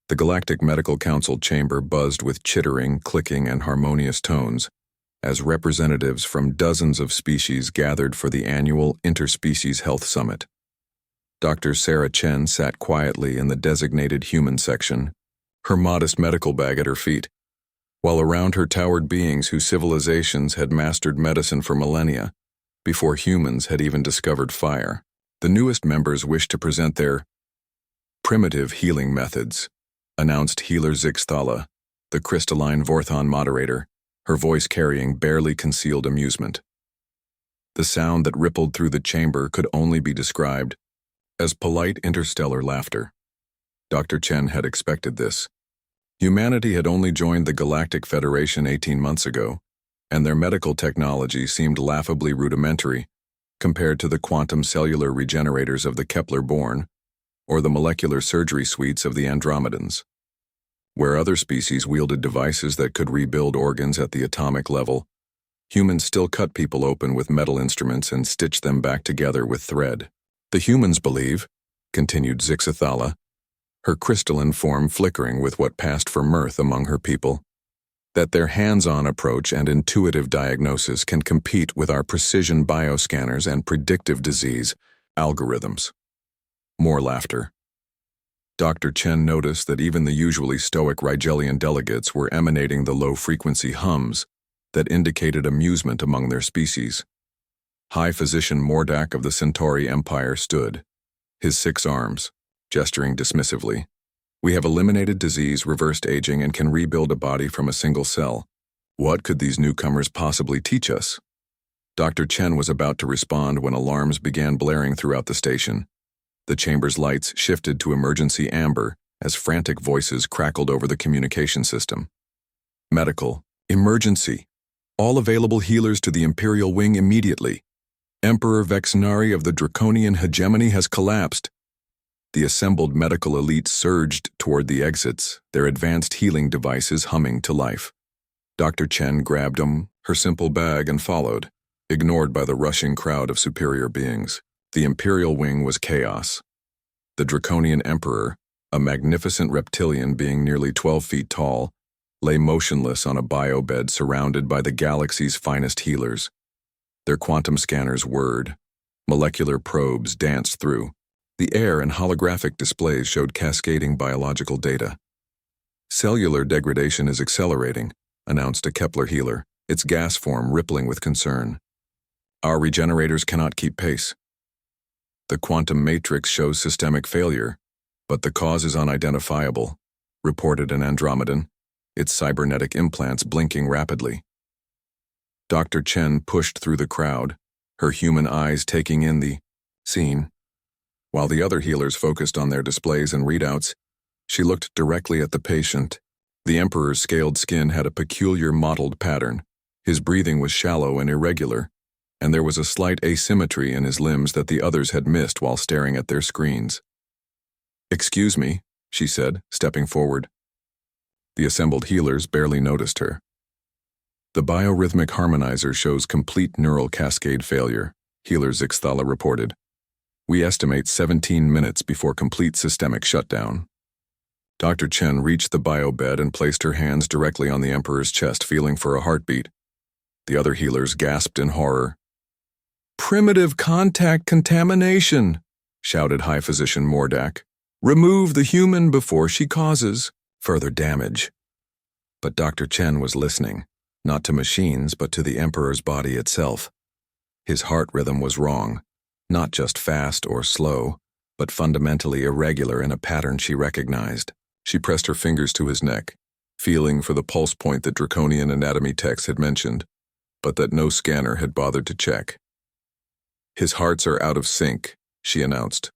The Galactic Medical Council chamber buzzed with chittering, clicking, and harmonious tones as representatives from dozens of species gathered for the annual Interspecies Health Summit. Dr. Sarah Chen sat quietly in the designated human section, her modest medical bag at her feet, while around her towered beings whose civilizations had mastered medicine for millennia, before humans had even discovered fire. The newest members wished to present their primitive healing methods, announced healer Zixthala, the crystalline Vorthon moderator, her voice carrying barely concealed amusement. The sound that rippled through the chamber could only be described as polite interstellar laughter. Dr. Chen had expected this. Humanity had only joined the Galactic Federation 18 months ago, and their medical technology seemed laughably rudimentary compared to the quantum cellular regenerators of the Kepler-born or the molecular surgery suites of the Andromedans. Where other species wielded devices that could rebuild organs at the atomic level, humans still cut people open with metal instruments and stitch them back together with thread. The humans believe, continued Zixthala, her crystalline form flickering with what passed for mirth among her people, that their hands-on approach and intuitive diagnosis can compete with our precision bioscanners and predictive disease algorithms. More laughter. Dr. Chen noticed that even the usually stoic Rigelian delegates were emanating the low-frequency hums that indicated amusement among their species. High Physician Mordak of the Centauri Empire stood, his 6 arms, gesturing dismissively. We have eliminated disease, reversed aging, and can rebuild a body from a single cell. What could these newcomers possibly teach us? Dr. Chen was about to respond when alarms began blaring throughout the station. The chamber's lights shifted to emergency amber as frantic voices crackled over the communication system. Medical, emergency. All available healers to the Imperial Wing immediately. Emperor Vexnari of the Draconian hegemony has collapsed. The assembled medical elite surged toward the exits, their advanced healing devices humming to life. Dr. Chen grabbed her simple bag, and followed, ignored by the rushing crowd of superior beings. The Imperial Wing was chaos. The Draconian Emperor, a magnificent reptilian being nearly 12 feet tall, lay motionless on a biobed surrounded by the galaxy's finest healers. Their quantum scanners whirred. Molecular probes danced through. The air and holographic displays showed cascading biological data. Cellular degradation is accelerating, announced a Kepler healer, its gas form rippling with concern. Our regenerators cannot keep pace. The quantum matrix shows systemic failure, but the cause is unidentifiable, reported an Andromedan, its cybernetic implants blinking rapidly. Dr. Chen pushed through the crowd, her human eyes taking in the scene. While the other healers focused on their displays and readouts, she looked directly at the patient. The Emperor's scaled skin had a peculiar mottled pattern. His breathing was shallow and irregular, and there was a slight asymmetry in his limbs that the others had missed while staring at their screens. "Excuse me," she said, stepping forward. The assembled healers barely noticed her. "The biorhythmic harmonizer shows complete neural cascade failure," healer Zixthala reported. "We estimate 17 minutes before complete systemic shutdown." Dr. Chen reached the biobed and placed her hands directly on the Emperor's chest, feeling for a heartbeat. The other healers gasped in horror. "Primitive contact contamination," shouted High Physician Mordak. "Remove the human before she causes further damage." But Dr. Chen was listening, not to machines but to the Emperor's body itself. His heart rhythm was wrong, not just fast or slow, but fundamentally irregular in a pattern she recognized. She pressed her fingers to his neck, feeling for the pulse point that Draconian anatomy texts had mentioned, but that no scanner had bothered to check. "His hearts are out of sync," she announced.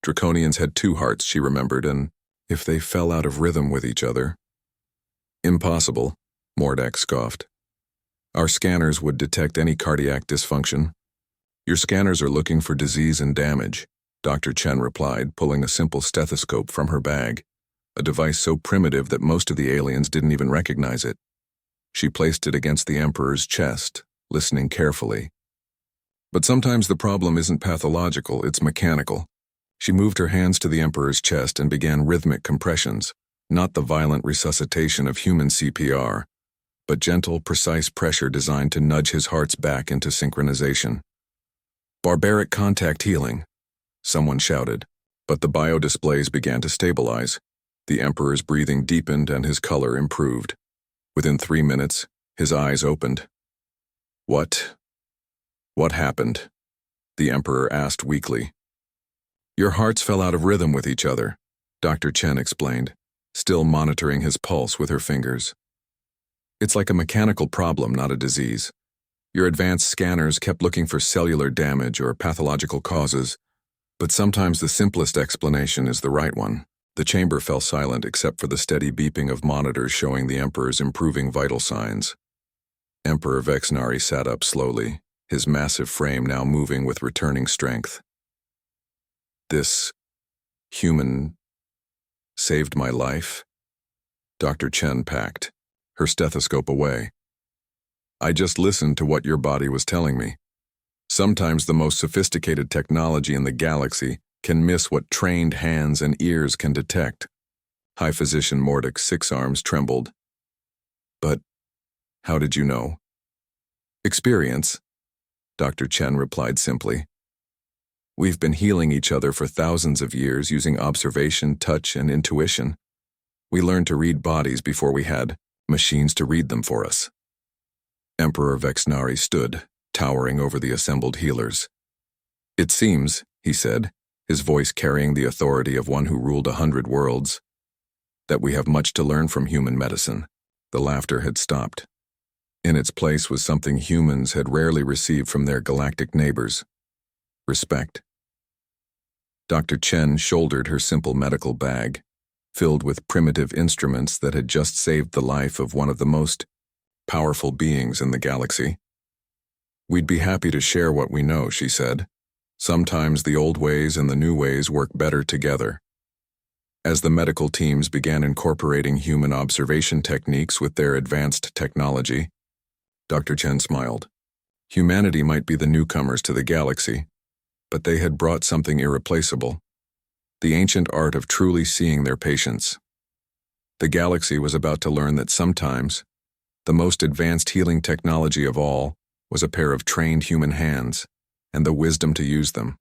Draconians had 2 hearts, she remembered, and if they fell out of rhythm with each other... "Impossible," Mordak scoffed. "Our scanners would detect any cardiac dysfunction." "Your scanners are looking for disease and damage," Dr. Chen replied, pulling a simple stethoscope from her bag, a device so primitive that most of the aliens didn't even recognize it. She placed it against the Emperor's chest, listening carefully. "But sometimes the problem isn't pathological, it's mechanical. She moved her hands to the Emperor's chest and began rhythmic compressions, not the violent resuscitation of human CPR, but gentle, precise pressure designed to nudge his heart's back into synchronization. "Barbaric contact healing," someone shouted, but the biodisplays began to stabilize. The Emperor's breathing deepened and his color improved. Within 3 minutes, his eyes opened. What happened?" the Emperor asked weakly. "Your hearts fell out of rhythm with each other," Dr. Chen explained, still monitoring his pulse with her fingers. "It's like a mechanical problem, not a disease. Your advanced scanners kept looking for cellular damage or pathological causes, but sometimes the simplest explanation is the right one." The chamber fell silent except for the steady beeping of monitors showing the Emperor's improving vital signs. Emperor Vexnari sat up slowly, his massive frame now moving with returning strength. "This human saved my life?" Dr. Chen packed, her stethoscope away. "I just listened to what your body was telling me. Sometimes the most sophisticated technology in the galaxy can miss what trained hands and ears can detect." High Physician Mordek's 6 arms trembled. "But how did you know?" "Experience," Dr. Chen replied simply. "We've been healing each other for thousands of years using observation, touch, and intuition. We learned to read bodies before we had machines to read them for us." Emperor Vexnari stood, towering over the assembled healers. "It seems," he said, his voice carrying the authority of one who ruled 100 worlds, "that we have much to learn from human medicine." The laughter had stopped. In its place was something humans had rarely received from their galactic neighbors: respect. Dr. Chen shouldered her simple medical bag, filled with primitive instruments that had just saved the life of one of the most powerful beings in the galaxy. "We'd be happy to share what we know," she said. "Sometimes the old ways and the new ways work better together." As the medical teams began incorporating human observation techniques with their advanced technology, Dr. Chen smiled. Humanity might be the newcomers to the galaxy, but they had brought something irreplaceable: the ancient art of truly seeing their patients. The galaxy was about to learn that sometimes the most advanced healing technology of all was a pair of trained human hands and the wisdom to use them.